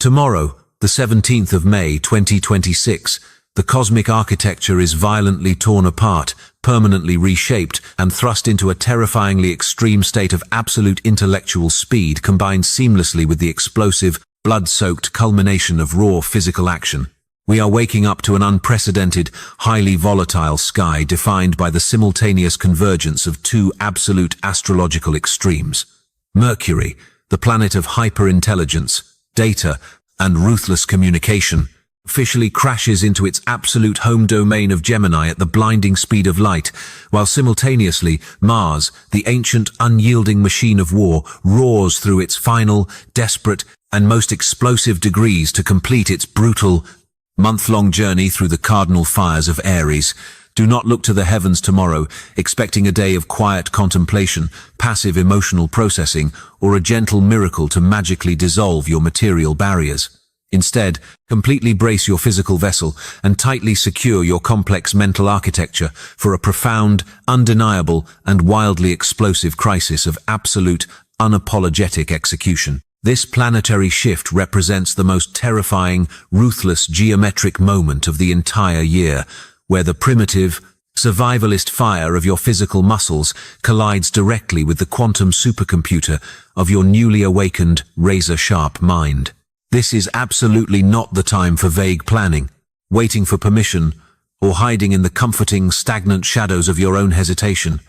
Tomorrow, the 17th of May 2026, the cosmic architecture is violently torn apart, permanently reshaped, and thrust into a terrifyingly extreme state of absolute intellectual speed combined seamlessly with the explosive, blood-soaked culmination of raw physical action. We are waking up to an unprecedented, highly volatile sky defined by the simultaneous convergence of two absolute astrological extremes. Mercury, the planet of hyper-intelligence, data, and ruthless communication, officially crashes into its absolute home domain of Gemini at the blinding speed of light, while simultaneously Mars, the ancient, unyielding machine of war, roars through its final, desperate, and most explosive degrees to complete its brutal, month-long journey through the cardinal fires of Aries. Do not look to the heavens tomorrow, expecting a day of quiet contemplation, passive emotional processing, or a gentle miracle to magically dissolve your material barriers. Instead, completely brace your physical vessel and tightly secure your complex mental architecture for a profound, undeniable, and wildly explosive crisis of absolute, unapologetic execution. This planetary shift represents the most terrifying, ruthless geometric moment of the entire year, where the primitive, survivalist fire of your physical muscles collides directly with the quantum supercomputer of your newly awakened, razor-sharp mind. This is absolutely not the time for vague planning, waiting for permission, or hiding in the comforting, stagnant shadows of your own hesitation.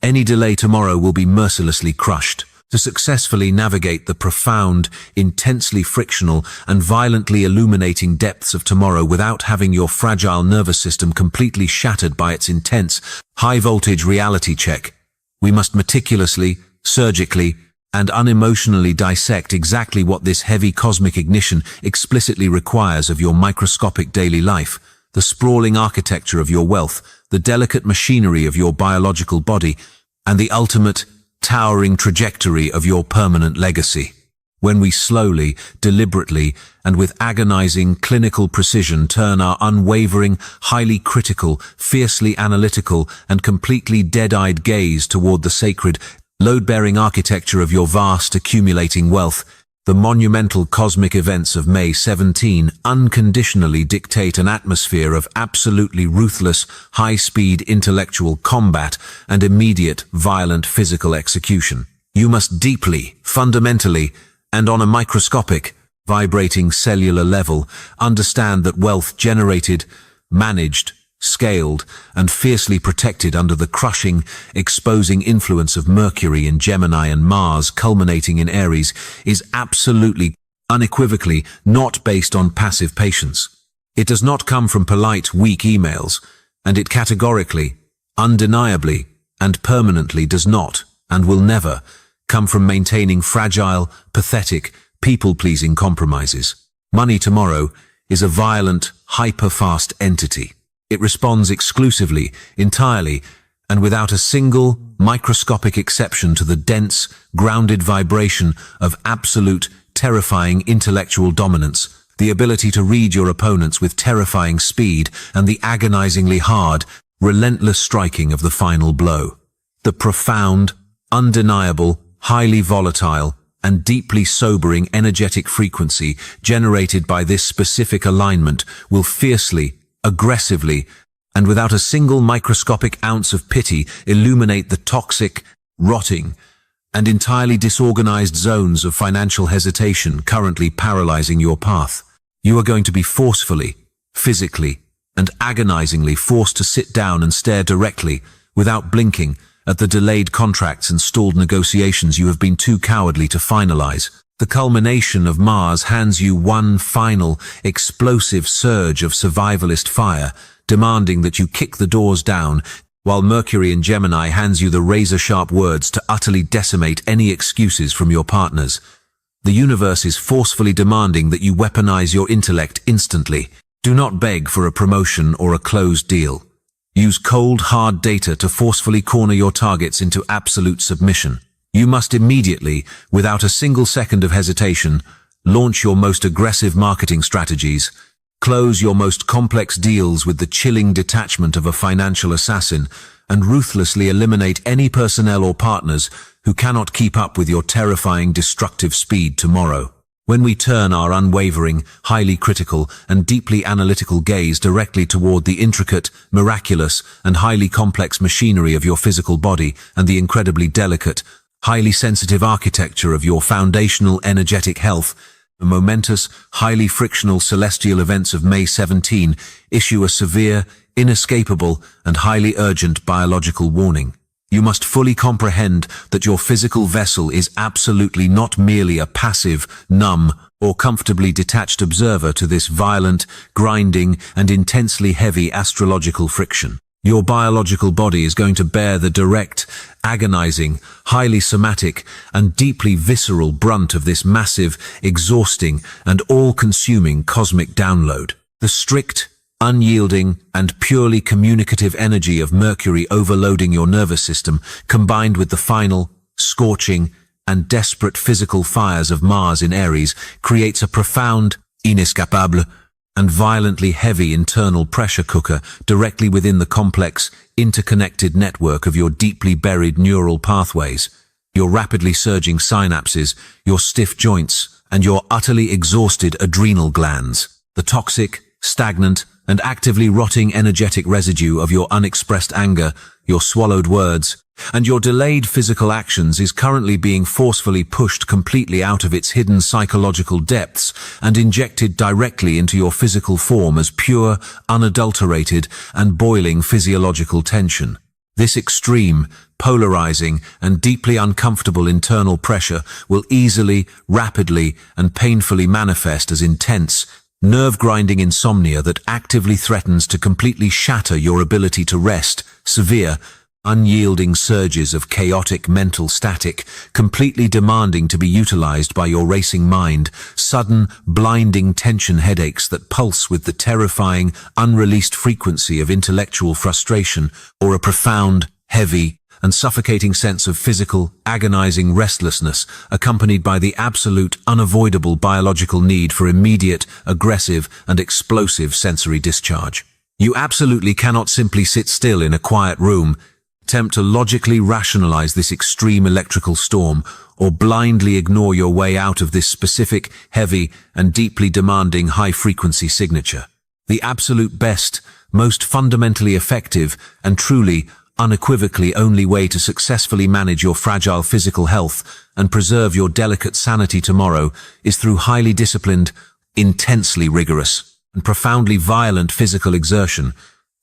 Any delay tomorrow will be mercilessly crushed. To successfully navigate the profound, intensely frictional, and violently illuminating depths of tomorrow without having your fragile nervous system completely shattered by its intense, high-voltage reality check, we must meticulously, surgically, and unemotionally dissect exactly what this heavy cosmic ignition explicitly requires of your microscopic daily life, the sprawling architecture of your wealth, the delicate machinery of your biological body, and the ultimate, towering trajectory of your permanent legacy. When we slowly, deliberately, and with agonizing clinical precision turn our unwavering, highly critical, fiercely analytical, and completely dead-eyed gaze toward the sacred, load-bearing architecture of your vast accumulating wealth, the monumental cosmic events of May 17 unconditionally dictate an atmosphere of absolutely ruthless, high-speed intellectual combat and immediate, violent physical execution. You must deeply, fundamentally, and on a microscopic, vibrating cellular level, understand that wealth generated, managed, scaled, and fiercely protected under the crushing, exposing influence of Mercury in Gemini and Mars culminating in Aries is absolutely, unequivocally not based on passive patience. It does not come from polite, weak emails, and it categorically, undeniably, and permanently does not, and will never, come from maintaining fragile, pathetic, people-pleasing compromises. Money tomorrow is a violent, hyper-fast entity. It responds exclusively, entirely, and without a single, microscopic exception to the dense, grounded vibration of absolute, terrifying intellectual dominance, the ability to read your opponents with terrifying speed, and the agonizingly hard, relentless striking of the final blow. The profound, undeniable, highly volatile, and deeply sobering energetic frequency generated by this specific alignment will fiercely, aggressively, and without a single microscopic ounce of pity illuminate the toxic, rotting, and entirely disorganized zones of financial hesitation currently paralyzing your path. You are going to be forcefully, physically, and agonizingly forced to sit down and stare directly, without blinking, at the delayed contracts and stalled negotiations you have been too cowardly to finalize. The culmination of Mars hands you one final, explosive surge of survivalist fire, demanding that you kick the doors down, while Mercury in Gemini hands you the razor-sharp words to utterly decimate any excuses from your partners. The universe is forcefully demanding that you weaponize your intellect instantly. Do not beg for a promotion or a closed deal. Use cold, hard data to forcefully corner your targets into absolute submission. You must immediately, without a single second of hesitation, launch your most aggressive marketing strategies, close your most complex deals with the chilling detachment of a financial assassin, and ruthlessly eliminate any personnel or partners who cannot keep up with your terrifying destructive speed tomorrow. When we turn our unwavering, highly critical, and deeply analytical gaze directly toward the intricate, miraculous, and highly complex machinery of your physical body and the incredibly delicate, highly sensitive architecture of your foundational energetic health, the momentous, highly frictional celestial events of May 17 issue a severe, inescapable, and highly urgent biological warning. You must fully comprehend that your physical vessel is absolutely not merely a passive, numb, or comfortably detached observer to this violent, grinding, and intensely heavy astrological friction. Your biological body is going to bear the direct, agonizing, highly somatic, and deeply visceral brunt of this massive, exhausting, and all-consuming cosmic download. The strict, unyielding, and purely communicative energy of Mercury overloading your nervous system, combined with the final, scorching, and desperate physical fires of Mars in Aries, creates a profound, inescapable, and violently heavy internal pressure cooker directly within the complex, interconnected network of your deeply buried neural pathways, your rapidly surging synapses, your stiff joints, and your utterly exhausted adrenal glands. The toxic, stagnant, and actively rotting energetic residue of your unexpressed anger, your swallowed words, and your delayed physical actions is currently being forcefully pushed completely out of its hidden psychological depths and injected directly into your physical form as pure, unadulterated, and boiling physiological tension. This extreme, polarizing, and deeply uncomfortable internal pressure will easily, rapidly, and painfully manifest as intense, nerve-grinding insomnia that actively threatens to completely shatter your ability to rest, severe, unyielding surges of chaotic mental static, completely demanding to be utilized by your racing mind, sudden, blinding tension headaches that pulse with the terrifying, unreleased frequency of intellectual frustration, or a profound, heavy, and suffocating sense of physical, agonizing restlessness, accompanied by the absolute, unavoidable biological need for immediate, aggressive, and explosive sensory discharge. You absolutely cannot simply sit still in a quiet room, attempt to logically rationalize this extreme electrical storm, or blindly ignore your way out of this specific, heavy, and deeply demanding high-frequency signature. The absolute best, most fundamentally effective, and truly, unequivocally only way to successfully manage your fragile physical health and preserve your delicate sanity tomorrow is through highly disciplined, intensely rigorous, and profoundly violent physical exertion.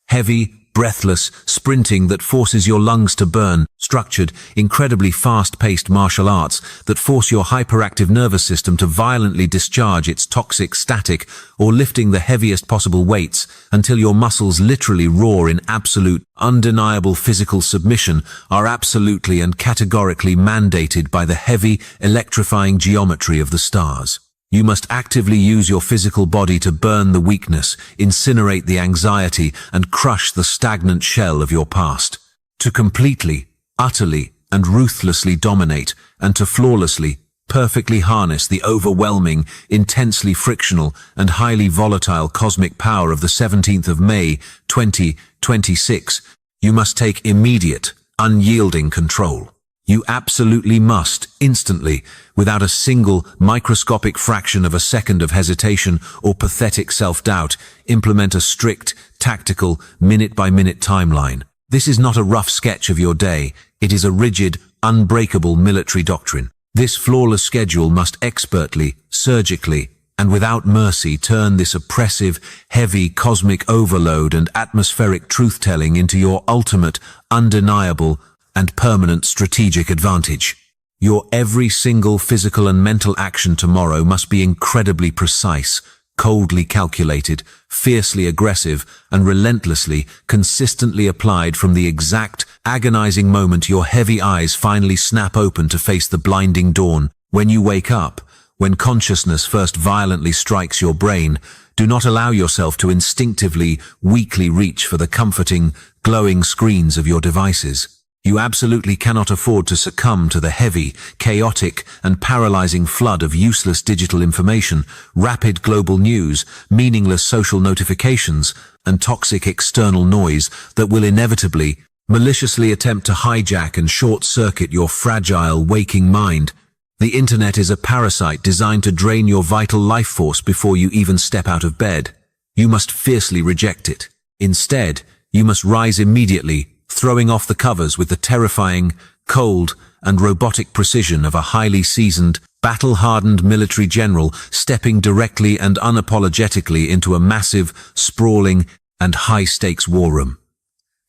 Heavy, breathless sprinting that forces your lungs to burn, structured, incredibly fast-paced martial arts that force your hyperactive nervous system to violently discharge its toxic static, or lifting the heaviest possible weights until your muscles literally roar in absolute, undeniable physical submission, are absolutely and categorically mandated by the heavy, electrifying geometry of the stars. You must actively use your physical body to burn the weakness, incinerate the anxiety, and crush the stagnant shell of your past. To completely, utterly, and ruthlessly dominate, and to flawlessly, perfectly harness the overwhelming, intensely frictional, and highly volatile cosmic power of the 17th of May, 2026, you must take immediate, unyielding control. You absolutely must, instantly, without a single microscopic fraction of a second of hesitation or pathetic self-doubt, implement a strict, tactical, minute-by-minute timeline. This is not a rough sketch of your day, it is a rigid, unbreakable military doctrine. This flawless schedule must expertly, surgically, and without mercy turn this oppressive, heavy cosmic overload and atmospheric truth-telling into your ultimate, undeniable, and permanent strategic advantage. Your every single physical and mental action tomorrow must be incredibly precise, coldly calculated, fiercely aggressive, and relentlessly, consistently applied from the exact, agonizing moment your heavy eyes finally snap open to face the blinding dawn. When you wake up, when consciousness first violently strikes your brain, do not allow yourself to instinctively, weakly reach for the comforting, glowing screens of your devices. You absolutely cannot afford to succumb to the heavy, chaotic, and paralyzing flood of useless digital information, rapid global news, meaningless social notifications, and toxic external noise that will inevitably, maliciously attempt to hijack and short-circuit your fragile, waking mind. The internet is a parasite designed to drain your vital life force before you even step out of bed. You must fiercely reject it. Instead, you must rise immediately, throwing off the covers with the terrifying, cold, and robotic precision of a highly seasoned, battle-hardened military general stepping directly and unapologetically into a massive, sprawling, and high-stakes war room.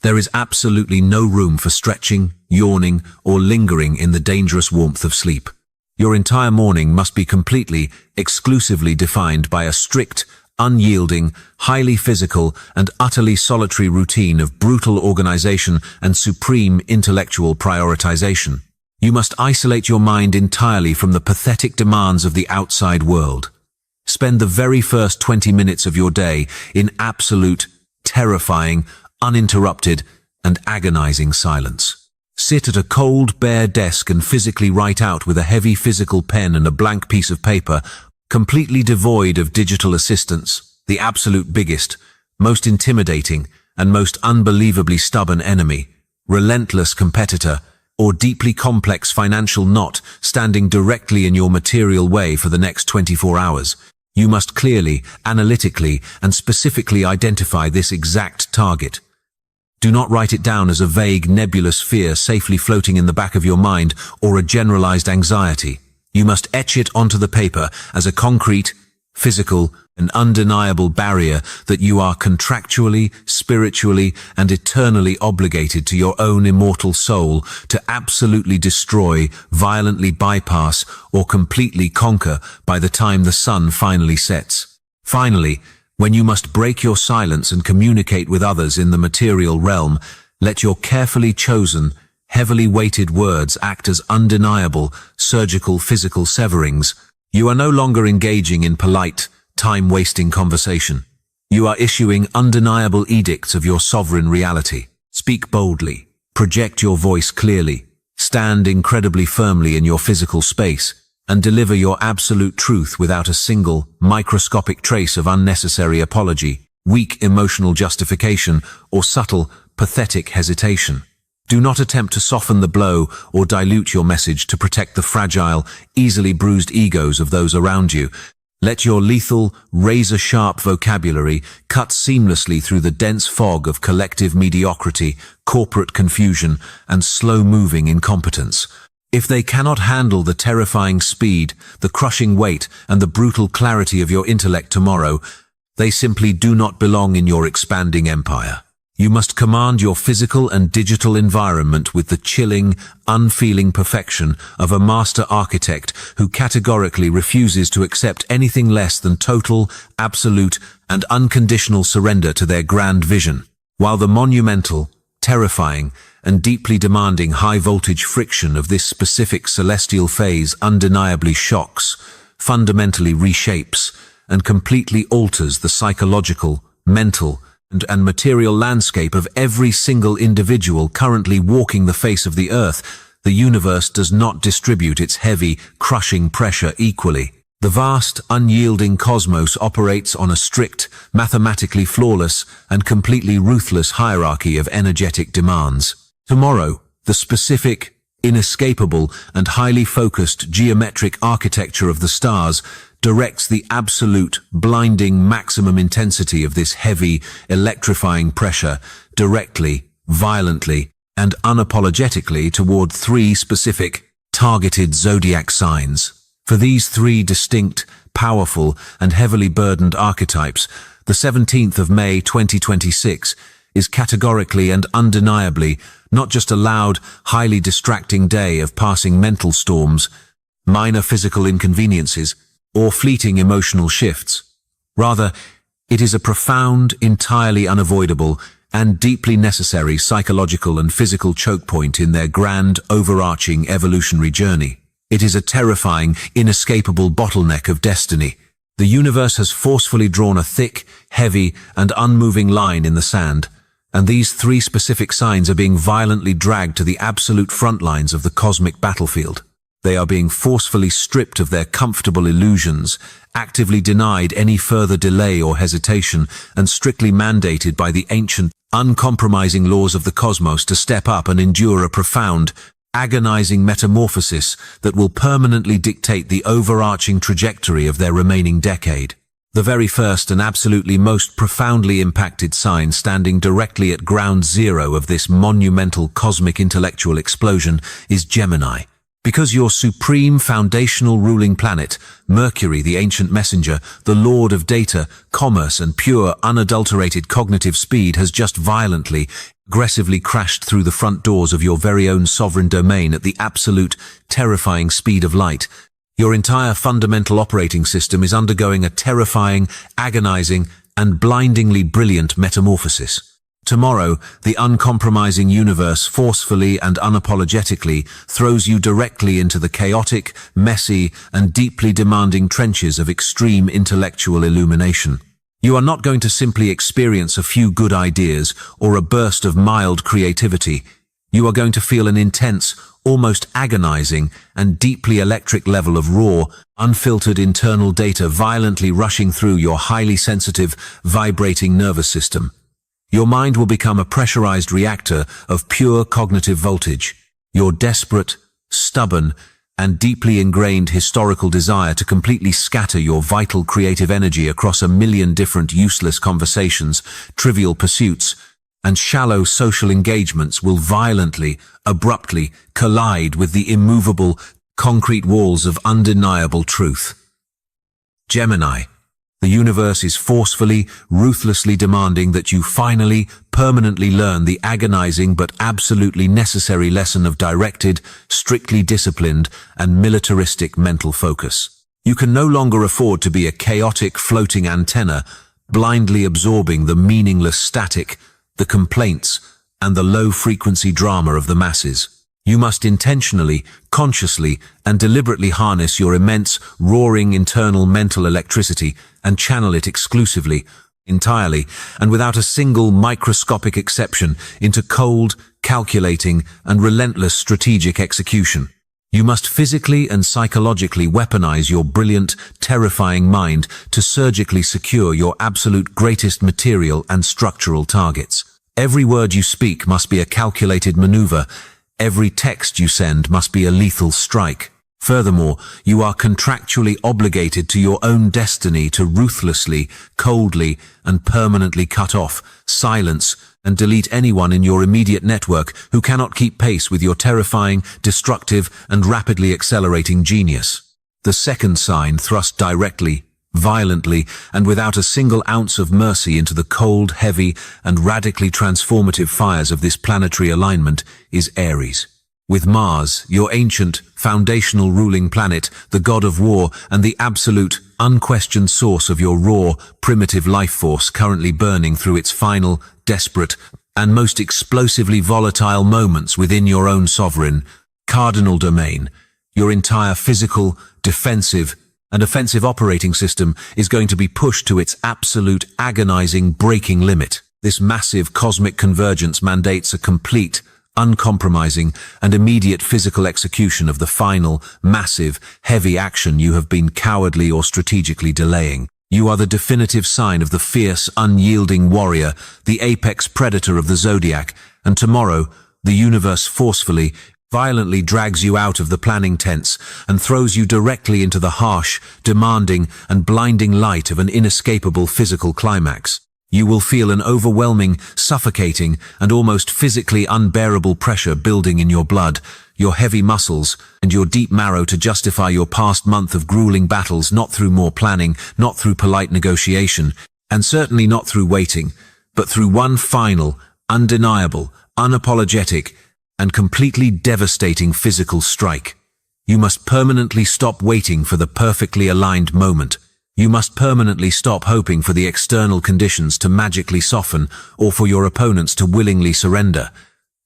There is absolutely no room for stretching, yawning, or lingering in the dangerous warmth of sleep. Your entire morning must be completely, exclusively defined by a strict, unyielding, highly physical, and utterly solitary routine of brutal organization and supreme intellectual prioritization. You must isolate your mind entirely from the pathetic demands of the outside world. Spend the very first 20 minutes of your day in absolute, terrifying, uninterrupted, and agonizing silence. Sit at a cold, bare desk and physically write out with a heavy physical pen and a blank piece of paper, completely devoid of digital assistance, the absolute biggest, most intimidating, and most unbelievably stubborn enemy, relentless competitor, or deeply complex financial knot standing directly in your material way for the next 24 hours. You must clearly, analytically, and specifically identify this exact target. Do not write it down as a vague, nebulous fear safely floating in the back of your mind or a generalized anxiety. You must etch it onto the paper as a concrete, physical, and undeniable barrier that you are contractually, spiritually, and eternally obligated to your own immortal soul to absolutely destroy, violently bypass, or completely conquer by the time the sun finally sets. Finally, when you must break your silence and communicate with others in the material realm, let your carefully chosen, heavily weighted words act as undeniable, surgical physical severings. You are no longer engaging in polite, time-wasting conversation. You are issuing undeniable edicts of your sovereign reality. Speak boldly. Project your voice clearly. Stand incredibly firmly in your physical space, and deliver your absolute truth without a single, microscopic trace of unnecessary apology, weak emotional justification, or subtle, pathetic hesitation. Do not attempt to soften the blow or dilute your message to protect the fragile, easily bruised egos of those around you. Let your lethal, razor-sharp vocabulary cut seamlessly through the dense fog of collective mediocrity, corporate confusion, and slow-moving incompetence. If they cannot handle the terrifying speed, the crushing weight, and the brutal clarity of your intellect tomorrow, they simply do not belong in your expanding empire. You must command your physical and digital environment with the chilling, unfeeling perfection of a master architect who categorically refuses to accept anything less than total, absolute, and unconditional surrender to their grand vision. While the monumental, terrifying, and deeply demanding high-voltage friction of this specific celestial phase undeniably shocks, fundamentally reshapes, and completely alters the psychological, mental, and material landscape of every single individual currently walking the face of the earth, the universe does not distribute its heavy, crushing pressure equally. The vast, unyielding cosmos operates on a strict, mathematically flawless, and completely ruthless hierarchy of energetic demands. Tomorrow, the specific, inescapable, and highly focused geometric architecture of the stars directs the absolute, blinding maximum intensity of this heavy, electrifying pressure directly, violently, and unapologetically toward three specific, targeted zodiac signs. For these three distinct, powerful, and heavily burdened archetypes, the 17th of May 2026 is categorically and undeniably not just a loud, highly distracting day of passing mental storms, minor physical inconveniences, or fleeting emotional shifts. Rather, it is a profound, entirely unavoidable, and deeply necessary psychological and physical choke point in their grand, overarching evolutionary journey. It is a terrifying, inescapable bottleneck of destiny. The universe has forcefully drawn a thick, heavy, and unmoving line in the sand, and these three specific signs are being violently dragged to the absolute front lines of the cosmic battlefield. They are being forcefully stripped of their comfortable illusions, actively denied any further delay or hesitation, and strictly mandated by the ancient, uncompromising laws of the cosmos to step up and endure a profound, agonizing metamorphosis that will permanently dictate the overarching trajectory of their remaining decade. The very first and absolutely most profoundly impacted sign standing directly at ground zero of this monumental cosmic intellectual explosion is Gemini. Because your supreme foundational ruling planet, Mercury, the ancient messenger, the lord of data, commerce, and pure, unadulterated cognitive speed, has just violently, aggressively crashed through the front doors of your very own sovereign domain at the absolute, terrifying speed of light. Your entire fundamental operating system is undergoing a terrifying, agonizing, and blindingly brilliant metamorphosis. Tomorrow, the uncompromising universe forcefully and unapologetically throws you directly into the chaotic, messy, and deeply demanding trenches of extreme intellectual illumination. You are not going to simply experience a few good ideas or a burst of mild creativity. You are going to feel an intense, almost agonizing, and deeply electric level of raw, unfiltered internal data violently rushing through your highly sensitive, vibrating nervous system. Your mind will become a pressurized reactor of pure cognitive voltage. Your desperate, stubborn, and deeply ingrained historical desire to completely scatter your vital creative energy across a million different useless conversations, trivial pursuits, and shallow social engagements will violently, abruptly collide with the immovable, concrete walls of undeniable truth. Gemini. The universe is forcefully, ruthlessly demanding that you finally, permanently learn the agonizing but absolutely necessary lesson of directed, strictly disciplined, and militaristic mental focus. You can no longer afford to be a chaotic floating antenna, blindly absorbing the meaningless static, the complaints, and the low-frequency drama of the masses. You must intentionally, consciously, and deliberately harness your immense, roaring internal mental electricity and channel it exclusively, entirely, and without a single microscopic exception into cold, calculating, and relentless strategic execution. You must physically and psychologically weaponize your brilliant, terrifying mind to surgically secure your absolute greatest material and structural targets. Every word you speak must be a calculated maneuver. Every text you send must be a lethal strike. Furthermore, you are contractually obligated to your own destiny to ruthlessly, coldly, and permanently cut off, silence, and delete anyone in your immediate network who cannot keep pace with your terrifying, destructive, and rapidly accelerating genius. The second sign thrust directly, violently, and without a single ounce of mercy into the cold, heavy, and radically transformative fires of this planetary alignment is Aries. With Mars, your ancient, foundational ruling planet, the god of war, and the absolute, unquestioned source of your raw, primitive life force currently burning through its final, desperate, and most explosively volatile moments within your own sovereign, cardinal domain, your entire physical, defensive, and offensive operating system is going to be pushed to its absolute, agonizing, breaking limit. This massive cosmic convergence mandates a complete, uncompromising, and immediate physical execution of the final, massive, heavy action you have been cowardly or strategically delaying. You are the definitive sign of the fierce, unyielding warrior, the apex predator of the Zodiac, and tomorrow, the universe forcefully, violently drags you out of the planning tents and throws you directly into the harsh, demanding, and blinding light of an inescapable physical climax. You will feel an overwhelming, suffocating, and almost physically unbearable pressure building in your blood, your heavy muscles, and your deep marrow to justify your past month of grueling battles, not through more planning, not through polite negotiation, and certainly not through waiting, but through one final, undeniable, unapologetic, and completely devastating physical strike. You must permanently stop waiting for the perfectly aligned moment. You must permanently stop hoping for the external conditions to magically soften or for your opponents to willingly surrender.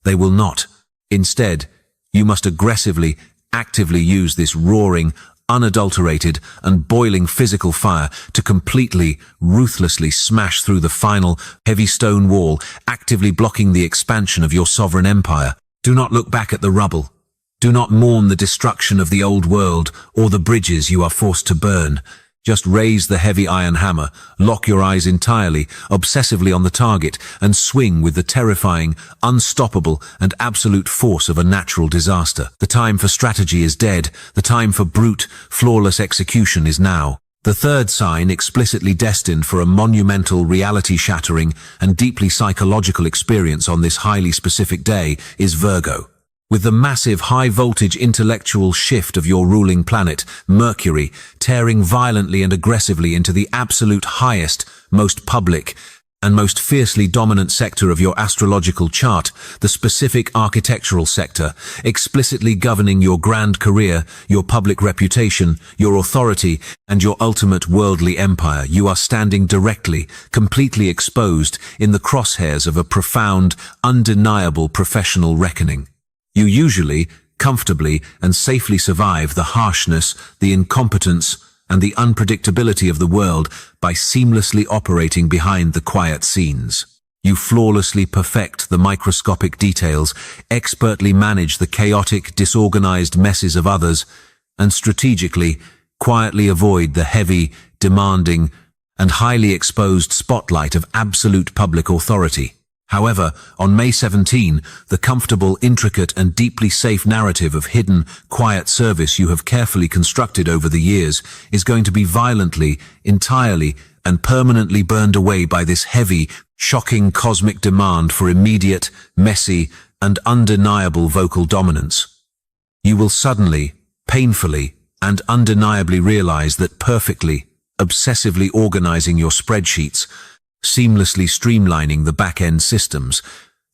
They will not. Instead, you must aggressively, actively use this roaring, unadulterated, and boiling physical fire to completely, ruthlessly smash through the final, heavy stone wall, actively blocking the expansion of your sovereign empire. Do not look back at the rubble. Do not mourn the destruction of the old world or the bridges you are forced to burn. Just raise the heavy iron hammer, lock your eyes entirely, obsessively on the target, and swing with the terrifying, unstoppable, and absolute force of a natural disaster. The time for strategy is dead. The time for brute, flawless execution is now. The third sign, explicitly destined for a monumental, reality-shattering, and deeply psychological experience on this highly specific day, is Virgo. With the massive high-voltage intellectual shift of your ruling planet, Mercury, tearing violently and aggressively into the absolute highest, most public, and most fiercely dominant sector of your astrological chart, the specific architectural sector, explicitly governing your grand career, your public reputation, your authority, and your ultimate worldly empire, you are standing directly, completely exposed in the crosshairs of a profound, undeniable professional reckoning. You usually, comfortably, and safely survive the harshness, the incompetence, and the unpredictability of the world by seamlessly operating behind the quiet scenes. You flawlessly perfect the microscopic details, expertly manage the chaotic, disorganized messes of others, and strategically, quietly avoid the heavy, demanding, and highly exposed spotlight of absolute public authority. However, on May 17, the comfortable, intricate, and deeply safe narrative of hidden, quiet service you have carefully constructed over the years is going to be violently, entirely, and permanently burned away by this heavy, shocking cosmic demand for immediate, messy, and undeniable vocal dominance. You will suddenly, painfully, and undeniably realize that perfectly, obsessively organizing your spreadsheets, seamlessly streamlining the back-end systems,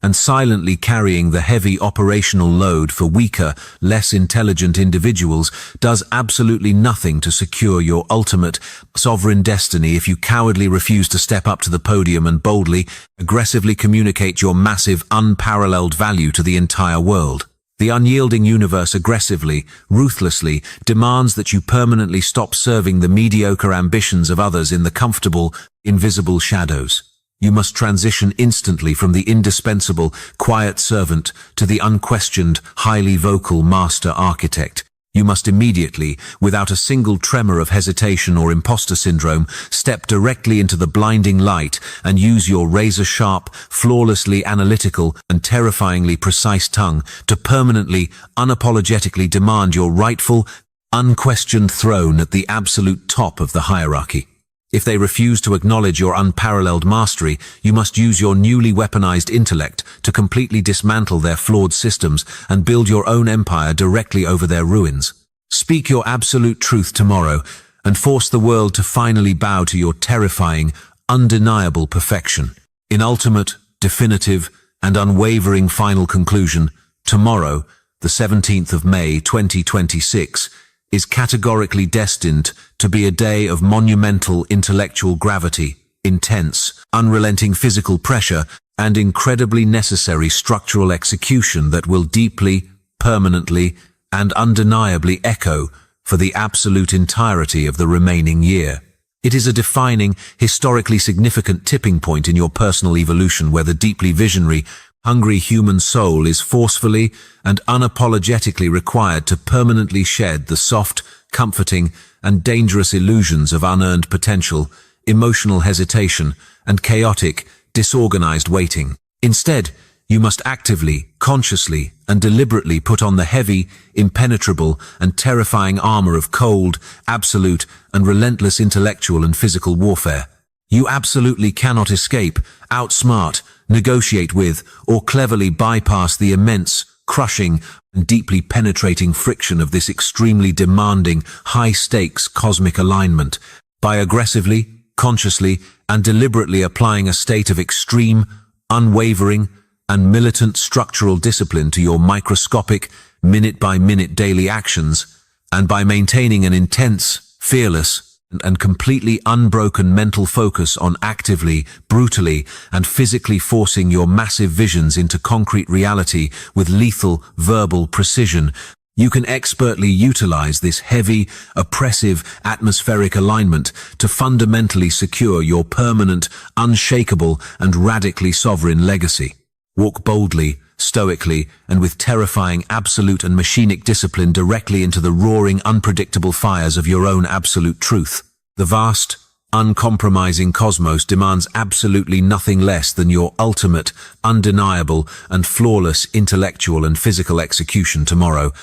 and silently carrying the heavy operational load for weaker, less intelligent individuals does absolutely nothing to secure your ultimate, sovereign destiny if you cowardly refuse to step up to the podium and boldly, aggressively communicate your massive, unparalleled value to the entire world. The unyielding universe aggressively, ruthlessly, demands that you permanently stop serving the mediocre ambitions of others in the comfortable, invisible shadows. You must transition instantly from the indispensable, quiet servant to the unquestioned, highly vocal master architect. You must immediately, without a single tremor of hesitation or imposter syndrome, step directly into the blinding light and use your razor-sharp, flawlessly analytical, and terrifyingly precise tongue to permanently, unapologetically demand your rightful, unquestioned throne at the absolute top of the hierarchy. If they refuse to acknowledge your unparalleled mastery, you must use your newly weaponized intellect to completely dismantle their flawed systems and build your own empire directly over their ruins. Speak your absolute truth tomorrow and force the world to finally bow to your terrifying, undeniable perfection. In ultimate, definitive, and unwavering final conclusion, tomorrow, the 17th of May 2026, is categorically destined to be a day of monumental intellectual gravity, intense, unrelenting physical pressure, and incredibly necessary structural execution that will deeply, permanently, and undeniably echo for the absolute entirety of the remaining year. It is a defining, historically significant tipping point in your personal evolution where the deeply visionary, hungry human soul is forcefully and unapologetically required to permanently shed the soft, comforting, and dangerous illusions of unearned potential, emotional hesitation, and chaotic, disorganized waiting. Instead, you must actively, consciously, and deliberately put on the heavy, impenetrable, and terrifying armor of cold, absolute, and relentless intellectual and physical warfare. You absolutely cannot escape, outsmart, negotiate with, or cleverly bypass the immense, crushing, and deeply penetrating friction of this extremely demanding, high-stakes cosmic alignment. By aggressively, consciously, and deliberately applying a state of extreme, unwavering, and militant structural discipline to your microscopic, minute-by-minute daily actions, and by maintaining an intense, fearless, and completely unbroken mental focus on actively, brutally, and physically forcing your massive visions into concrete reality with lethal, verbal precision, you can expertly utilize this heavy, oppressive, atmospheric alignment to fundamentally secure your permanent, unshakable, and radically sovereign legacy. Walk boldly, stoically, and with terrifying absolute and machinic discipline directly into the roaring, unpredictable fires of your own absolute truth. The vast, uncompromising cosmos demands absolutely nothing less than your ultimate, undeniable, and flawless intellectual and physical execution tomorrow,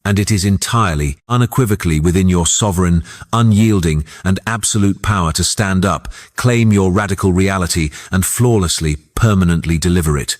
and it is entirely, unequivocally within your sovereign, unyielding, and absolute power to stand up, claim your radical reality, and flawlessly, permanently deliver it.